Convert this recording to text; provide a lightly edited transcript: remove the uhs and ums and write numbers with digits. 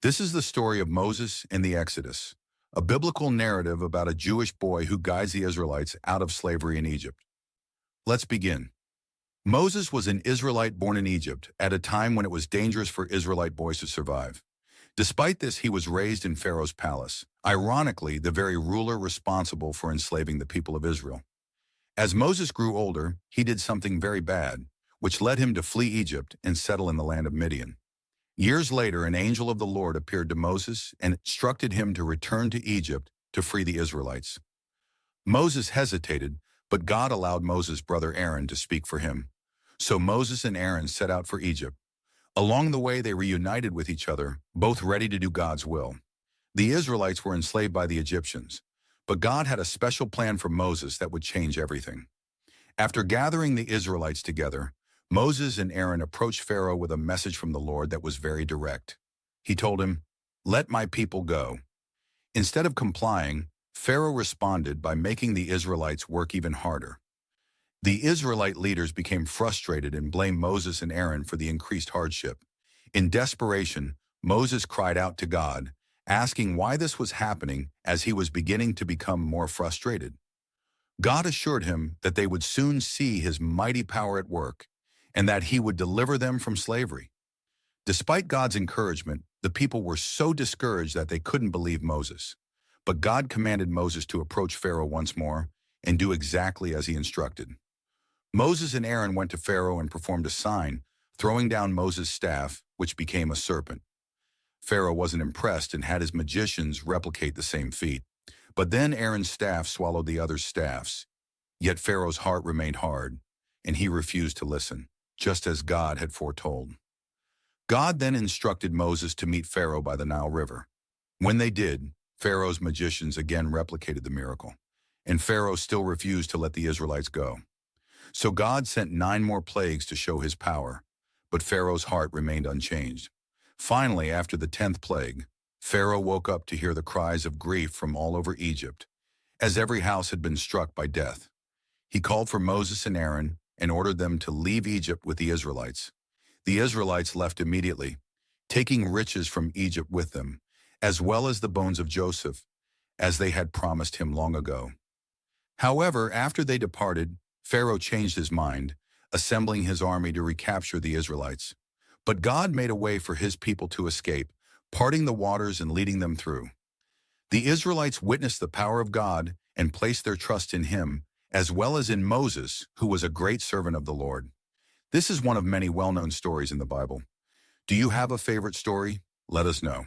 This is the story of Moses and the Exodus, a biblical narrative about a Jewish boy who guides the Israelites out of slavery in Egypt. Let's begin. Moses was an Israelite born in Egypt at a time when it was dangerous for Israelite boys to survive. Despite this, he was raised in Pharaoh's palace, ironically the very ruler responsible for enslaving the people of Israel. As Moses grew older, he did something very bad, which led him to flee Egypt and settle in the land of Midian. Years later, an angel of the Lord appeared to Moses and instructed him to return to Egypt to free the Israelites. Moses hesitated, but God allowed Moses' brother Aaron to speak for him. So Moses and Aaron set out for Egypt. Along the way, they reunited with each other, both ready to do God's will. The Israelites were enslaved by the Egyptians, but God had a special plan for Moses that would change everything. After gathering the Israelites together, Moses and Aaron approached Pharaoh with a message from the Lord that was very direct. He told him, "Let my people go." Instead of complying, Pharaoh responded by making the Israelites work even harder. The Israelite leaders became frustrated and blamed Moses and Aaron for the increased hardship. In desperation, Moses cried out to God, asking why this was happening as he was beginning to become more frustrated. God assured him that they would soon see his mighty power at work and that he would deliver them from slavery. Despite God's encouragement, the people were so discouraged that they couldn't believe Moses. But God commanded Moses to approach Pharaoh once more and do exactly as he instructed. Moses and Aaron went to Pharaoh and performed a sign, throwing down Moses' staff, which became a serpent. Pharaoh wasn't impressed and had his magicians replicate the same feat. But then Aaron's staff swallowed the other's staffs. Yet Pharaoh's heart remained hard, and he refused to listen, just as God had foretold. God then instructed Moses to meet Pharaoh by the Nile River. When they did, Pharaoh's magicians again replicated the miracle, and Pharaoh still refused to let the Israelites go. So God sent 9 more plagues to show his power, but Pharaoh's heart remained unchanged. Finally, after the 10th plague, Pharaoh woke up to hear the cries of grief from all over Egypt, as every house had been struck by death. He called for Moses and Aaron and ordered them to leave Egypt with the Israelites. The Israelites left immediately, taking riches from Egypt with them, as well as the bones of Joseph, as they had promised him long ago. However, after they departed, Pharaoh changed his mind, assembling his army to recapture the Israelites. But God made a way for his people to escape, parting the waters and leading them through. The Israelites witnessed the power of God and placed their trust in him, as well as in Moses, who was a great servant of the Lord. This is one of many well-known stories in the Bible. Do you have a favorite story? Let us know.